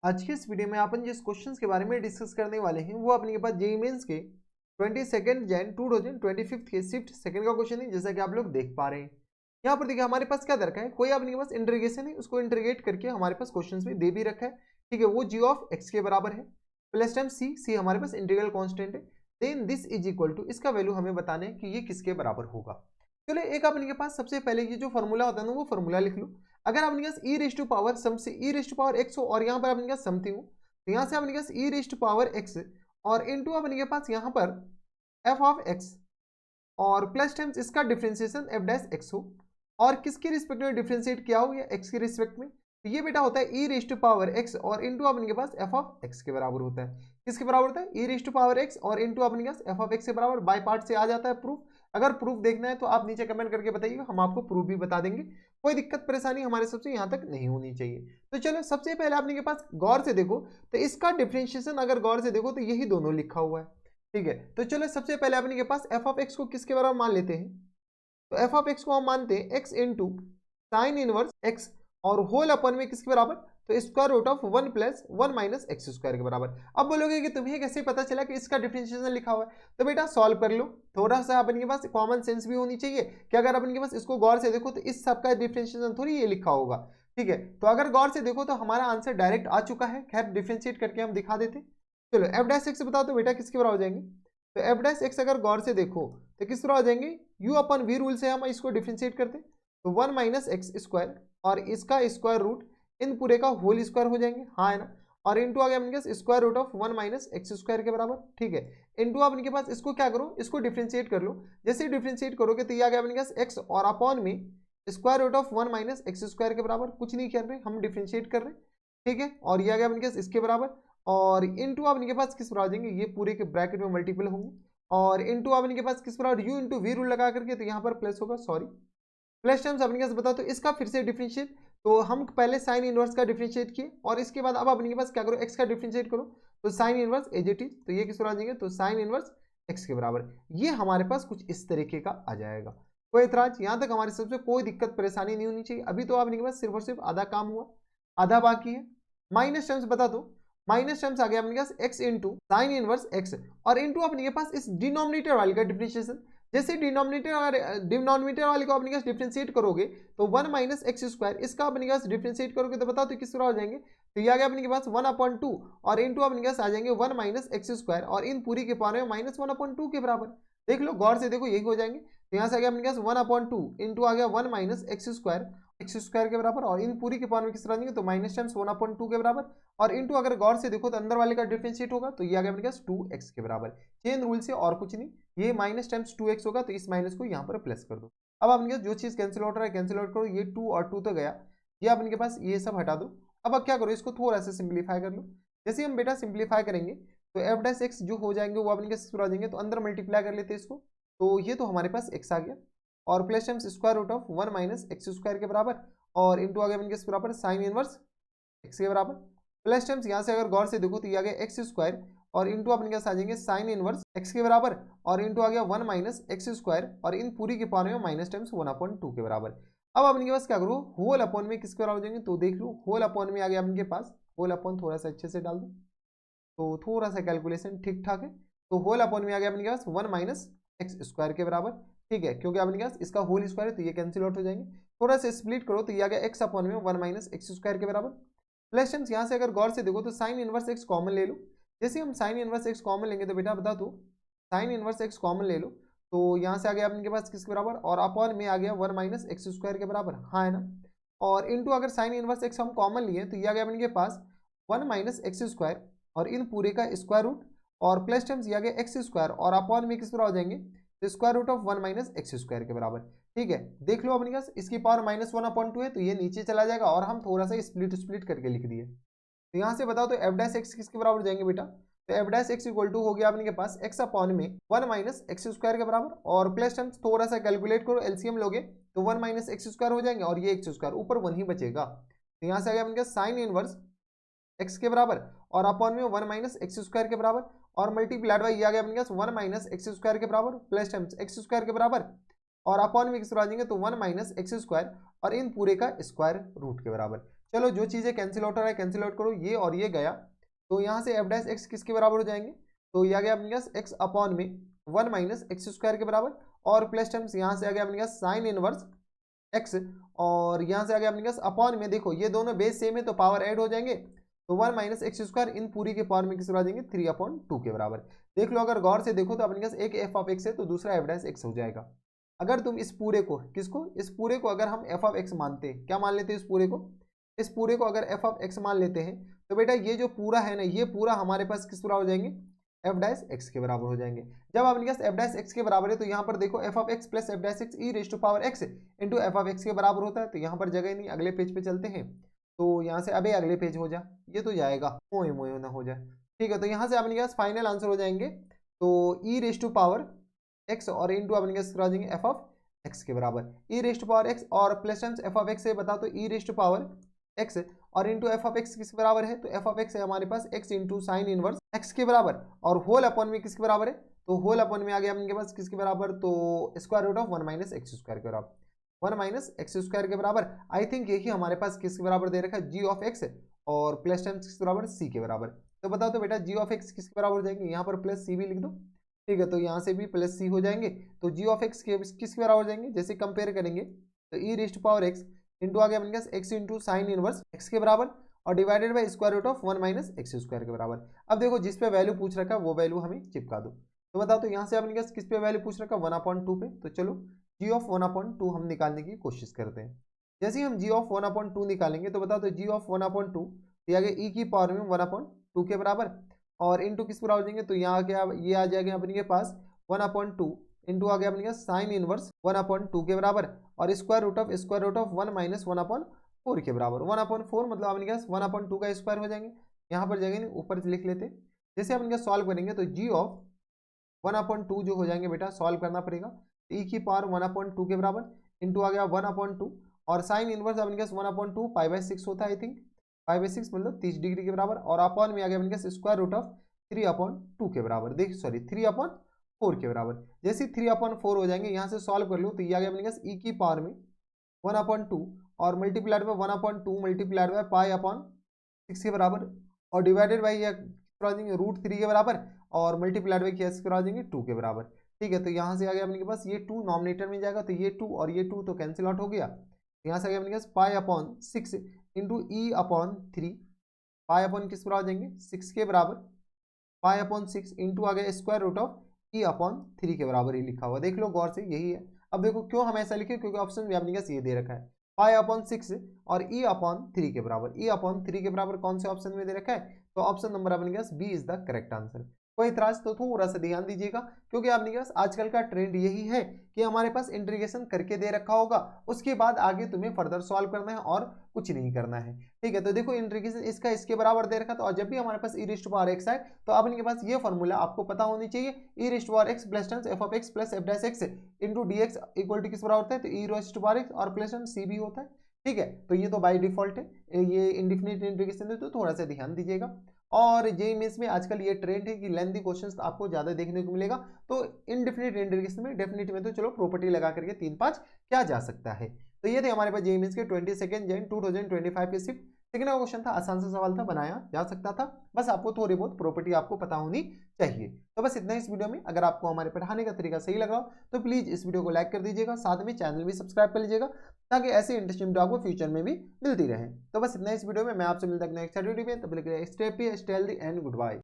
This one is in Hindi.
आज के इस वीडियो में अपन जिस क्वेश्चंस के बारे में डिस्कस करने वाले हैं वो अपने के पास जेईई मेंस के 22 जैन 2025 के शिफ्ट सेकंड का क्वेश्चन है, जैसा कि आप लोग देख पा रहे हैं। यहाँ पर देखिए हमारे पास क्या दरका है, कोई अपने के पास इंटीग्रेशन है, उसको इंटीग्रेट करके हमारे पास क्वेश्चन में दे भी रखा है। ठीक है, वो जी ऑफ एक्स के बराबर है प्लस टाइम सी हमारे पास इंटीग्रल कॉन्स्टेंट है। Then this is equal to, इसका वैल्यू हमें बताना है कि ये किसके बराबर होगा। चलिए एक अपने के पास सबसे पहले ये जो फॉर्मूला होता है ना वो फॉर्मूला लिख लो। अगर आपने पास ई रेस टू पावर सम से ई रेस टू पावर एक्स हो और यहाँ पर आपने पास समथिंग हो, तो यहाँ से आपने पास ई रेस टू पावर एक्स और इनटू अपने के पास यहाँ पर एफ ऑफ एक्स और प्लस टाइम्स इसका डिफरेंशिएशन एफ डैश एक्स हो और किसके रिस्पेक्ट में डिफरेंशिएट किया हो, या एक्स के रिस्पेक्ट में, तो ये बेटा होता है ई रेस टू पावर एक्स और इनटू अपने के पास एफ ऑफ एक्स के बराबर होता है। किसके बराबर होता है? ई रेस टू पावर एक्स और इनटू अपने के पास एफ ऑफ एक्स के बराबर। बाय पार्ट से आ जाता है प्रूफ। अगर प्रूफ देखना है तो आप नीचे कमेंट करके बताइएगा, हम आपको प्रूफ भी बता देंगे। कोई दिक्कत परेशानी हमारे सबसे यहाँ तक नहीं होनी चाहिए। तो चलो सबसे पहले आपने के पास गौर से देखो, तो इसका डिफरेंशिएशन अगर गौर से देखो तो यही दोनों लिखा हुआ है। ठीक है, तो चलो सबसे पहले अपने के पास एफ ऑफ एक्स को किसके बराबर मान लेते हैं, तो एफ ऑफ एक्स को हम मानते हैं X into sine inverse x और होल अपन में किसके बराबर, तो square root of 1 plus 1 minus x square के बराबर। अब बोलोगे कि तुम्हें कैसे पता चला कि इसका डिफरेंशिएशन लिखा हुआ है, तो बेटा सॉल्व कर लो। थोड़ा सा अपन के पास कॉमन सेंस भी होनी चाहिए कि अगर अपन के पास इसको गौर से देखो तो इस सब का डिफरेंशिएशन थोड़ी ये लिखा होगा। ठीक है, तो अगर गौर से देखो तो हमारा आंसर डायरेक्ट आ चुका है। खैर डिफरेंशिएट करके हम दिखा देते। चलो एफ डैश एक्स बताओ तो बेटा किसके बराबर हो जाएंगे, तो एफ डैश एक्स अगर गौर से देखो तो किस तरह हो जाएंगे, यू अपन वी रूल से हम इसको डिफरेंशिएट करते हैं तो 1 माइनस एक्स स्क्वायर और इसका स्क्वायर रूट इन पूरे का होल स्क्वायर हो जाएंगे, हाँ है ना, और इनटू आ गया अपने पास square root of 1 minus x square के बराबर। ठीक है, इनटू अपने के पास इसको क्या करो, इसको डिफरेंशिएट कर लो। जैसे डिफरेंशिएट करोगे तो ये आ गया अपने पास एक्स और अपॉन में square root of 1 minus x square के बराबर। कुछ नहीं कर रहे, हम डिफरेंशिएट कर रहे हैं। ठीक है, और ये आ गया अपने पास इसके बराबर और इनटू अपने के पास किस बराबर आ जाएंगे, ये पूरे के ब्रैकेट में मल्टीपल होंगे और इनटू अपने के पास किस बराबर यू इंटू वी रूल लगा करके, तो यहाँ पर प्लस होगा, सॉरी प्लस टाइम्स अपने पास बताओ तो इसका फिर से डिफरेंशिएट, तो हम पहले साइन इनवर्स का डिफरेंशिएट किए और इसके बाद अब अपने के पास क्या करो, एक्स का डिफरेंशिएट करो, तो sine inverse as it is, तो ये किस तरह आ जाएंगे, तो साइन इनवर्स एक्स के बराबर। ये हमारे पास कुछ इस तरीके का आ जाएगा। कोई एतराज यहाँ तक हमारे सबसे कोई दिक्कत परेशानी नहीं होनी चाहिए। अभी तो अपने के पास सिर्फ और सिर्फ आधा काम हुआ, आधा बाकी है। माइनस टर्म्स बता दो, माइनस टर्म्स आ गया अपने पास x into sine inverse x और इंटू अपने के पास इस डिनोमिनेटर वाले का डिफरेंशिएशन। जैसे डिनोमिनेटर वाले को अपने पास डिफरेंशिएट करोगे तो 1 माइनस एक्स स्क्वायर, इसका अपने पास डिफरेंशिएट करोगे तो बताओ तो किस तरह हो जाएंगे, तो ये आ गया अपने के पास 1/2 और इनटू अपने पास आ जाएंगे 1 माइनस एक्स स्क्वायर और इन पूरी के पावर में माइनस 1/2 के बराबर। देख लो गौर से देखो, यही हो जाएंगे। तो यहाँ से आ गया अपने पास 1/2 इंटू आ गया 1 माइनस एक्स स्क्वायर के बराबर और इन पूरी के पावर में किस तरह जाएंगे, तो माइनस टाइम्स 1/2 के बराबर और इनटू अगर गौर से देखो तो अंदर वाले का डिफरेंशिएट होगा तो ये आ गया अपने पास 2x के बराबर। चेन रूल से और कुछ नहीं, ये माइनस टाइम्स 2x होगा तो इस माइनस को यहाँ पर प्लस कर दो। अब अपने पास जो चीज कैंसिल आउट रहा है कैंसिल आउट करो, ये 2 और 2 तो गया, ये अपने के पास ये सब हटा दो। अब क्या करो, इसको थोड़ा सा सिंप्लीफाई कर लो। जैसे हम बेटा सिंप्लीफाई करेंगे तो एफ डैश एक्स जो हो जाएंगे वो अपने के आ जाएंगे, तो अंदर मल्टीप्लाई कर लेते हैं इसको, तो ये तो हमारे पास x आ गया और plus times square root of 1 minus x square के बराबर और इंटू आ गया अपने के बराबर साइन इनवर्स एक्स के बराबर प्लस टाइम्स यहाँ से अगर गौर से देखो तो ये आ गया एक्स स्क्वायर और इंटू अपने के आ जाएंगे साइन इनवर्स एक्स के बराबर और इंटू आ गया 1 माइनस एक्स स्क्वायर और इन पूरी के पावर में माइनस टाइम्स 1/2 के बराबर। अब अपने के पास क्या करो, होल अपॉन में किसके बराबर हो जाएंगे, तो देख लो होल अपॉन में आ गया अपने पास, होल अपॉन थोड़ा सा अच्छे से डाल दो तो थोड़ा सा कैलकुलेशन ठीक ठाक है। तो होल अपॉन में आ गया अपने पास 1 माइनस एक्स स्क्वायर के बराबर। ठीक है, क्योंकि अपने पास इसका होल स्क्वायर है तो ये कैंसिल आउट हो जाएंगे। थोड़ा सा स्प्लिट करो तो ये आ गया एक्स अपॉन में 1 माइनस एक्स स्क्वायर के बराबर। प्लस टाइम्स यहाँ से अगर गौर से देखो तो साइन इनवर्स एक्स कॉमन ले लो। जैसे हम साइन इनवर्स एक्स कॉमन लेंगे तो बेटा बता दो, साइन इनवर्स एक्स कॉमन ले लो तो यहाँ से आ गया अपने पास किसके बराबर और अपॉन में आ गया 1 माइनस एक्स स्क्वायर के बराबर, हाँ है ना, और इनटू अगर साइन इनवर्स एक्स हम कॉमन लिए तो ये आ गया अपने पास 1 माइनस एक्स स्क्वायर और इन पूरे का स्क्वायर रूट और प्लस टाइम्स ये आ गया एक्स स्क्वायर और अपॉन में किस बराबर हो जाएंगे, तो square root of 1 minus x square के बराबर। ठीक है, देख लो अपने पास इसकी पावर माइनस 1/2 है तो ये नीचे चला जाएगा और हम थोड़ा सा स्प्लिट करके लिख दिए। तो यहाँ से बताओ तो एफ डैश एक्स किसके बराबर हो जाएंगे बेटा, तो F dash X equal to हो गया अपने के पास एक्स अपॉन में 1 माइनस एक्स स्क्वायर के बराबर और प्लस टाइम्स थोड़ा सा कैलकुलेट करो, एलसीएम लोगे तो 1 माइनस एक्स स्क्वायर हो जाएंगे और ये एक्स स्क्वायर ऊपर 1 ही बचेगा। तो यहाँ से आ गया अपने साइन इनवर्स एक्स के बराबर और अपॉन में 1 माइनस एक्स स्क्वायर के बराबर और मल्टीप्लाइड बाई ये आ गया अपने पास 1 माइनस एक्स स्क्वायर के बराबर प्लस टाइम्स एक्स स्क्वायर के बराबर और अपॉन में किस आ जाएंगे तो 1 माइनस एक्स स्क्वायर और इन पूरे का स्क्वायर रूट के बराबर। चलो जो चीज़ें कैंसिल आउट हो रहा है कैंसिल आउट करो, ये और ये गया, तो यहाँ से एफ डैश एक्स किसके बराबर हो जाएंगे, तो ये आ गया अपने पास एक्स अपॉन में 1 माइनस एक्स स्क्वायर के बराबर, और प्लस टर्म्स यहाँ से आ गया अपने पास साइन इनवर्स एक्स, और यहाँ से आ गया अपने पास अपॉन में, देखो ये दोनों बेस सेम है तो पावर ऐड हो जाएंगे, तो 1 माइनस एक्स स्क्वायर इन पूरी के पावर में किस बराबर देंगे 3/2 के बराबर। देख लो अगर गौर से देखो तो अपने पास एक एफ ऑफ एक्स है तो दूसरा एफ डैश एक्स हो जाएगा। अगर तुम इस पूरे को किसको, इस पूरे को अगर हम एफ ऑफ एक्स मानते हैं, क्या मान लेते हैं इस पूरे को, इस पूरे को अगर एफ ऑफ एक्स मान लेते हैं तो बेटा ये जो पूरा है ना, ये पूरा हमारे पास किस बराबर हो जाएंगे एफ डैश एक्स के बराबर हो जाएंगे। जब अपने पास एफ डैश एक्स के बराबर है तो यहाँ पर देखो F of x plus F dash X E raise to power x into F of x के बराबर होता है, तो यहाँ पर जगह नहीं, अगले पेज पे चलते हैं, तो यहाँ से अबे अगले पेज हो जा, ये तो जाएगा मोए मोए ना हो जाए, ठीक है। तो यहाँ से अपने पास फाइनल आंसर हो जाएंगे तो e raise to power x और इंटू अपने पास आ जाएंगे एफ ऑफ एक्स के बराबर, e raise to power x और plus times f of x से बता तो e raise to power x और इंटू एफ ऑफ एक्स किसके बराबर है, तो एफ ऑफ एक्स है हमारे पास x into sine inverse x के बराबर, और होल अपॉन में किसके बराबर है, तो होल अपॉन में आ गया अपने पास किसके बराबर, तो square root of 1 minus x square के बराबर, 1 माइनस एक्स स्क्वायर के बराबर। आई थिंक यही हमारे पास किसके बराबर दे रखा है जी ऑफ एक्स और प्लस टाइम्स किसके बराबर सी के बराबर। तो बताओ तो बेटा जी ऑफ एक्स किसके बराबर हो जाएंगे, यहाँ पर प्लस सी भी लिख दो, ठीक है, तो यहाँ से भी प्लस सी हो जाएंगे, तो जी ऑफ एक्स किसके बराबर हो जाएंगे, जैसे कंपेयर करेंगे तो e raise to power x into आ गया अपने पास x into sine inverse x के बराबर और divided by square root of 1 minus x square के बराबर। अब देखो जिस पे वैल्यू पूछ रखा है वो वैल्यू हमें चिपका दो, तो बताओ तो यहाँ से अपने पास किस पे वैल्यू पूछ रखा है 1/2 पे, तो चलो जी ऑफ 1/2 हम निकालने की कोशिश करते हैं। जैसे ही हम जी ऑफ 1/2 निकालेंगे तो बताओ तो जी ऑफ 1/2 ये आ गया ई की पावर में 1/2 के बराबर और इंटू किस बराबर देंगे, तो यहाँ क्या ये आ जाएगा अपने के पास 1/2 इंटू आ गया अपने पास साइन इनवर्स 1/2 के बराबर और स्क्वायर रूट ऑफ 1 माइनस 1/4 के बराबर, 1/4 मतलब अपने पास 1/2 का स्क्वायर हो जाएंगे, यहाँ पर जगह नहीं ऊपर लिख लेते। जैसे अपने पास सॉल्व करेंगे तो जी ऑफ 1/2 जो हो जाएंगे बेटा सॉल्व करना पड़ेगा, ई की पावर 1/2 के बराबर इंटू आ गया 1/2 और साइन इनवर्स अपने पास 1/2 π/6 होता है, आई थिंक π/6 मतलब 30 डिग्री के बराबर और अपॉन में आ गया अपने पास स्क्वायर रूट ऑफ 3/2 के बराबर, देखिए सॉरी 3/4 के बराबर। जैसे 3/4 हो जाएंगे यहाँ से सॉल्व कर लो तो ये आ गया अपने पास ई की पावर में 1/2 और मल्टीप्लाइड बाय 1/2 मल्टीप्लाइड बाय π/6 के बराबर और डिवाइडेड बाई √3 के बराबर और मल्टीप्लाइड बाई किस करा देंगे 2 के बराबर, ठीक है। तो यहाँ से आ गया अपने के पास ये 2 नॉमिनेटर में जाएगा तो ये 2 और ये 2 तो कैंसिल आउट हो गया, यहाँ से आ गया अपने पास π/6 इंटू E/3 π/ किस बराबर देंगे 6 के बराबर π/6 इंटू आ गया स्क्वायर रूट ऑफ E/3 के बराबर ही लिखा हुआ, देख लो गौर से यही है। अब देखो क्यों हम ऐसा लिखे, क्योंकि ऑप्शन में अपने पास ये दे रखा है π/6 और E/3 के बराबर, E/3 के बराबर कौन से ऑप्शन में दे रखा है, तो ऑप्शन नंबर अपने पास B is the correct answer. कोई इतराज तो थोड़ा सा ध्यान दीजिएगा क्योंकि अपने पास आजकल का ट्रेंड यही है कि हमारे पास इंटीग्रेशन करके दे रखा होगा, उसके बाद आगे तुम्हें फर्दर सॉल्व करना है और कुछ नहीं करना है, ठीक है। तो देखो इंटीग्रेशन इसका इसके बराबर दे रखा था और जब भी हमारे पास e⁻x आए तो अपने के पास ये फॉर्मूला आपको पता होनी चाहिए, e⁻x plus tens f of x plus F dash x into d x equal to किस बराबर होता है, तो e⁻x और प्लस टेंस सी भी होता है, ठीक है। तो ये तो बाय डिफॉल्ट है, ये इंडिफिनिट इंटीग्रेशन है तो थोड़ा सा ध्यान दीजिएगा। और जेईई मेंस में आजकल ये ट्रेंड है कि लेंथी क्वेश्चंस आपको ज्यादा देखने को मिलेगा, तो इनडेफिनिट इंटीग्रेशन में डेफिनेट में तो चलो प्रॉपर्टी लगा करके 3-5 क्या जा सकता है। तो ये थे हमारे पास जेईई मेंस के 22 जैन 2025 के सिर्फ सेकंड का क्वेश्चन था, आसान सा सवाल था, बनाया जा सकता था, बस आपको थोड़ी बहुत प्रॉपर्टी आपको पता होनी चाहिए। तो बस इतना इस वीडियो में, अगर आपको हमारे पढ़ाने का तरीका सही लग रहा हो तो प्लीज इस वीडियो को लाइक कर दीजिएगा, साथ में चैनल भी सब्सक्राइब कर लीजिएगा ताकि ऐसे इंटरेस्टिंग वीडियो आपको फ्यूचर में भी मिलती रहे। तो बस इतना इस वीडियो में, मैं आपसे मिलता हूं नेक्स्ट वीडियो में, तब तक के लिए stay healthy and good bye.